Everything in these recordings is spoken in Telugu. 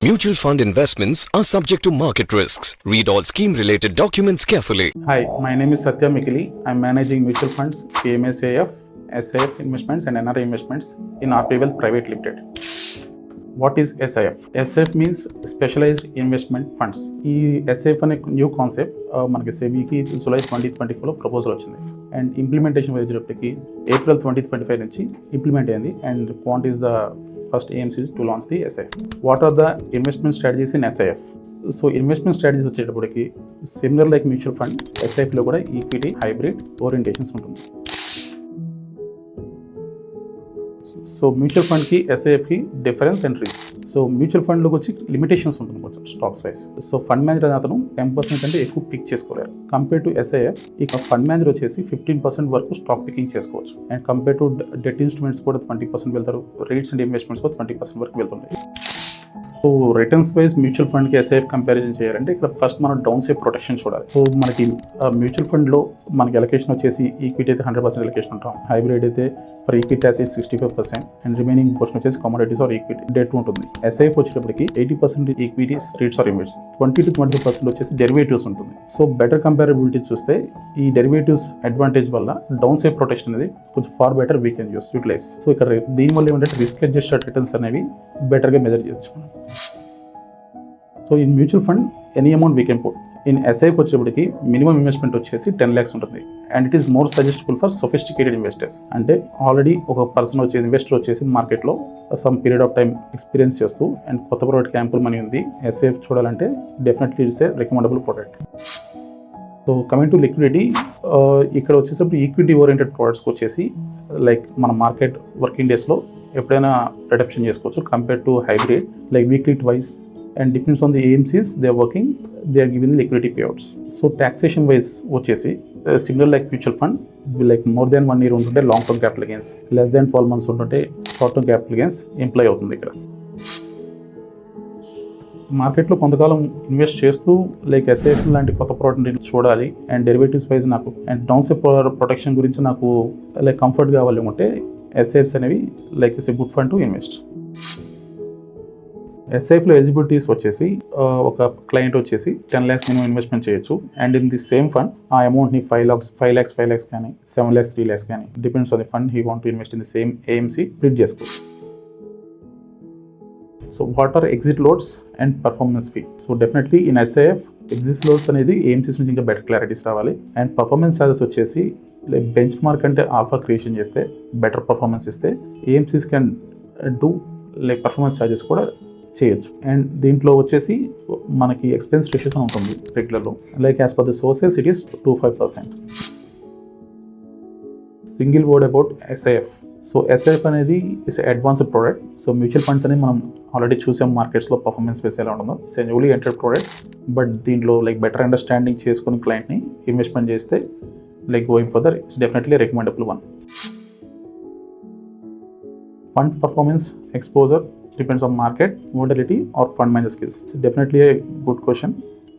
Mutual fund investments are subject to market risks. Read all scheme-related documents carefully. Hi, my name is Satya Mikili. I'm managing mutual funds, PMSAF, SIF investments and NRI investments in RP Wealth Private Limited. What is SIF? SIF means Specialized Investment Funds. ఈ SIF అనే న్యూ కాన్సెప్ట్ మనకి సెబీకి జూలై 2024లో ప్రపోజల్ వచ్చింది అండ్ ఇంప్లిమెంటేషన్ వచ్చేటప్పటికి ఏప్రిల్ 2025 నుంచి ఇంప్లిమెంట్ అయింది and Quant is the first AMCs to launch the SIF. What are the investment strategies in SIF? So investment strategies వచ్చేటప్పటికి సిమిలర్ లైక్ మ్యూచువల్ ఫండ్ SIFలో కూడా ఈక్విటీ హైబ్రిడ్ ఓరియంటేషన్స్ ఉంటుంది. సో మ్యూచువల్ ఫండ్కి SIFకి difference and risk. So mutual ఫండ్లోకి వచ్చి లిమిటేషన్స్ ఉంటుంది కొంచెం stocks wise. So fund manager అతను 10% అంటే ఎక్కువ పిక్ చేసుకోలేరు. కంపేర్ టు SIF ఇక ఫండ్ మేనేజర్ వచ్చేసి 15% వరకు స్టాక్ పికింగ్ చేసుకోవచ్చు and compare to debt instruments కూడా 20% వెళ్తారు, రేట్స్ అండ్ ఇన్వెస్ట్మెంట్స్ కూడా 20% వరకు వెళ్తుంటాయి. సో రిటర్న్స్ వైజ్ మ్యూచువల్ ఫండ్కి SIF కంపారిజన్ చేయాలంటే ఇక్కడ ఫస్ట్ మనం డౌన్ సైడ్ ప్రొటెక్షన్ చూడాలి. సో మనకి మ్యూచువల్ ఫండ్లో మనకి ఎలకేషన్ వచ్చేసి ఈక్విటీ అయితే 100% ఎలకేషన్ ఉంటాం, హైబ్రిడ్ అయితే for equity assets 65% and remaining portion వచ్చేసి కమోడిటీస్ ఆర్ ఈక్విటీ డెట్ ఉంటుంది. SIF వచ్చేటప్పటికి 80% ఈక్విటీస్, రేట్స్ ఆర్ ఇన్వెస్ట్స్, 20 to 20% వచ్చేసి డెరివేటివ్స్ ఉంటుంది. సో బెటర్ కంపారబిలిటీ చూస్తే ఈ డెరివేటివ్స్ అడ్వాంటేజ్ వల్ల డౌన్ సైడ్ ప్రొటెక్షన్ అనేది కొంచెం far better we can utilize. So ఇక్కడ దీనివల్ల ఏంటంటే రిస్క్ అడ్జస్టెడ్ రిటర్న్స్ అనేవి బెటర్గా మెజర్ చేయొచ్చు. So in mutual fund any amount we can put. In SIF వచ్చేటప్పటికి మినిమం ఇన్వెస్ట్మెంట్ వచ్చేసి 10 lakhs ఉంటుంది and it is more suggestible for sophisticated investors. అంటే ఆల్రెడీ ఒక పర్సన్ వచ్చేసి ఇన్వెస్టర్ వచ్చేసి మార్కెట్లో some period of time experience చేస్తూ అండ్ కొత్త ప్రోడక్ట్ క్యాంపుల్ మనీ ఉంది, SIF చూడాలంటే definitely it's a recommendable product. So coming to liquidity, ఇక్కడ వచ్చేసరికి ఈక్విటీ ఓరియంటెడ్ ప్రోడక్ట్స్కి వచ్చేసి లైక్ మన మార్కెట్ వర్కింగ్ డేస్లో ఎప్పుడైనా రిడప్షన్ చేసుకోవచ్చు compare to hybrid like weekly twice and depends on the AMCs they are working, they are giving the liquidity payouts. So taxation wise వచ్చేసి similar like mutual fund like more than 1 year ఉంటుంటే long term capital gains, less than 12 months ఉంటుంటే short term capital gains employ అవుతుంది. ఇక్కడ మార్కెట్లో కొంతకాలం ఇన్వెస్ట్ చేస్తూ లైక్ SIF లాంటి కొత్త ప్రోడక్ట్ చూడాలి అండ్ డెరివేటివ్స్ వైజ్ నాకు అండ్ డౌన్ సైడ్ ప్రొటెక్షన్ గురించి నాకు లైక్ కంఫర్ట్ కావాలి అంటే SIFs అనేవి like it's a good fund to invest. SIFలో ఎలిజిబిలిటీస్ వచ్చేసి ఒక క్లయింట్ వచ్చేసి 10 lakhs మినిమం ఇన్వెస్ట్మెంట్ చేయొచ్చు and in the same fund ఆ అమౌంట్ని 5 lakhs కానీ 7 lakhs 3 lakhs కానీ depends on the fund he want to invest in the same AMC స్ప్లిట్ చేసుకోవచ్చు. So what are exit loads and performance fee? So definitely in SIF exit loads అనేది AMCs నుంచి ఇంకా బెటర్ క్లారిటీస్ రావాలి అండ్ పర్ఫార్మెన్స్ ఛార్జెస్ వచ్చేసి లైక్ బెంచ్ మార్క్ అంటే ఆల్ఫా క్రియేషన్ చేస్తే బెటర్ పర్ఫార్మెన్స్ ఇస్తే AMCs can do like performance charges కూడా చేయొచ్చు. అండ్ దీంట్లో వచ్చేసి మనకి ఎక్స్పెన్స్ రేషియోస్ అని ఉంటుంది రెగ్యులర్లో like as per the sources it is 25%. Single word about SIF. So SIF అనేది is advanced product. So mutual funds అనేది మనం ఆల్రెడీ చూసాం మార్కెట్స్లో పర్ఫార్మెన్స్ బేస్ ఎలా ఉంటుందో. It's a newly entered product but దీంట్లో లైక్ బెటర్ అండర్స్టాండింగ్ చేసుకుని క్లయింట్ని ఇన్వెస్ట్మెంట్ చేస్తే like going further it's definitely recommendable one. Fund performance exposure depends on market, volatility or fund manager skills. It's definitely a good question.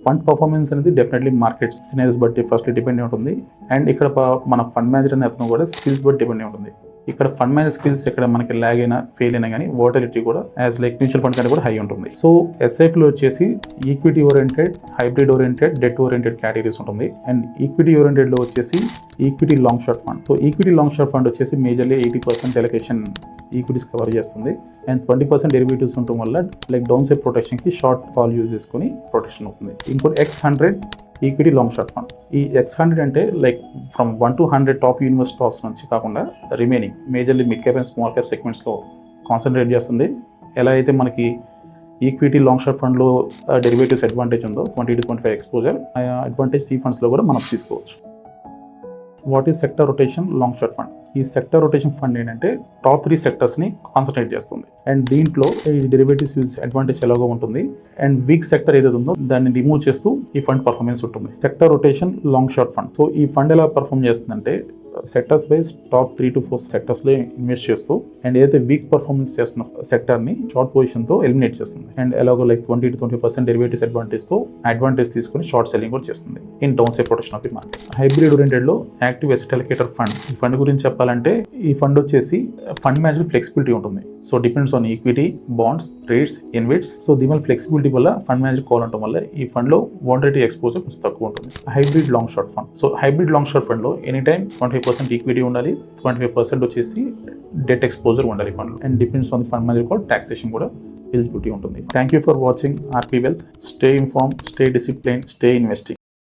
Fund performance అనేది డెఫినెట్లీ మార్కెట్ సినారియోస్ బట్టి ఫస్ట్లీ డిపెండ్ ఉంటుంది అండ్ ఇక్కడ మన ఫండ్ మేనేజర్ అనే అతను కూడా స్కిల్స్ బట్టి డిపెండ్ ఉంటుంది. ఇక్కడ ఫండ్ మేనేజర్ స్కిల్స్ ఇక్కడ మనకి ల్యాగ్ అయినా ఫెయిల్ అయినా కానీ వోలటిలిటీ కూడా యాజ్ లైక్ మ్యూచువల్ ఫండ్ కంటే కూడా హై ఉంటుంది. సో SIFలో వచ్చేసి equity oriented, hybrid oriented, debt oriented categories ఉంటుంది అండ్ ఈక్విటీ ఓరియంటెడ్లో వచ్చేసి equity long short fund. So equity long short fund వచ్చేసి మేజర్లీ 80% ఎలకేషన్ ఈక్విటీస్ కవర్ చేస్తుంది అండ్ 20% డెరివేటివ్స్ ఉండటం వల్ల లైక్ డౌన్ సైడ్ ప్రొటెక్షన్కి షార్ట్ కాల్ యూజ్ చేసుకుని ప్రొటెక్షన్ అవుతుంది. ఇంకోటి X100 equity long short fund. ఈ X100 అంటే like from 1 to 100 top universe stocks నుంచి కాకుండా remaining majorly mid cap and small cap సెగ్మెంట్స్లో కాన్సన్ట్రేట్ చేస్తుంది. ఎలా అయితే మనకి ఈక్విటీ లాంగ్ షార్ట్ ఫండ్లో డెరివేటివ్స్ అడ్వాంటేజ్ ఉందో 20 to 25 ఎక్స్పోజర్ అడ్వాంటేజ్ ఈ ఫండ్స్లో కూడా మనం తీసుకోవచ్చు. What is sector rotation long short fund? ఈ సెక్టర్ రొటేషన్ ఫండ్ ఏంటంటే టాప్ 3 సెక్టర్స్ని కాన్సన్ట్రేట్ చేస్తుంది అండ్ దీంట్లో ఈ డెరివేటివ్స్ యూజ్ అడ్వాంటేజ్ ఎలాగో ఉంటుంది అండ్ వీక్ సెక్టర్ ఏదైతే ఉందో దాన్ని రిమూవ్ చేస్తూ ఈ ఫండ్ పర్ఫార్మెన్స్ ఉంటుంది. Sector rotation long short fund. So ఈ ఫండ్ ఎలా పర్ఫార్మ్ చేస్తుందంటే సెక్టర్స్ వైజ్ టాప్ 3 to 4 సెక్టర్స్లో ఇన్వెస్ట్ చేస్తూ అండ్ ఏదైతే వీక్ పర్ఫార్మెన్స్ చేస్తున్న సెక్టర్ని షార్ట్ పొజిషన్తో ఎలిమినేట్ చేస్తుంది అండ్ ఎలాగో లైక్ 20 to 20% డెరివేటివ్స్ అడ్వాంటేజ్ తీసుకొని షార్ట్ సెల్లింగ్ కూడా చేస్తుంది in terms of protection of the market. Hybrid ఓరియంటెడ్లో యాక్టివ్ అసెట్ అలొకేటర్ ఫండ్. ఈ ఫండ్ గురించి చెప్పాలంటే ఈ ఫండ్ వచ్చేసి ఫండ్ మేనేజర్ ఫ్లెక్సిబిలిటీ ఉంటుంది. So depends on equity, bonds, trades, InvITs. So దీని ఫ్లెక్సిబిలిటీ వల్ల ఫండ్ మేనేజర్ కావాలంటే వల్ల ఈ ఫండ్లో వాలటిలిటీ ఎక్స్పోజర్ కొంచెం తక్కువ ఉంటుంది. Hybrid long short fund. So hybrid long short ఫండ్లో ఎనీ టైం 25% ఈక్విటీ ఉండాలి, 25% వచ్చేసి డెట్ ఎక్స్పోజర్ ఉండాలి ఫండ్లో and depends on the fund manager call taxation కూడా ఎలిజిబిలిటీ ఉంటుంది. Thank you for watching RP wealth. Stay inform, stay discipline, stay investing.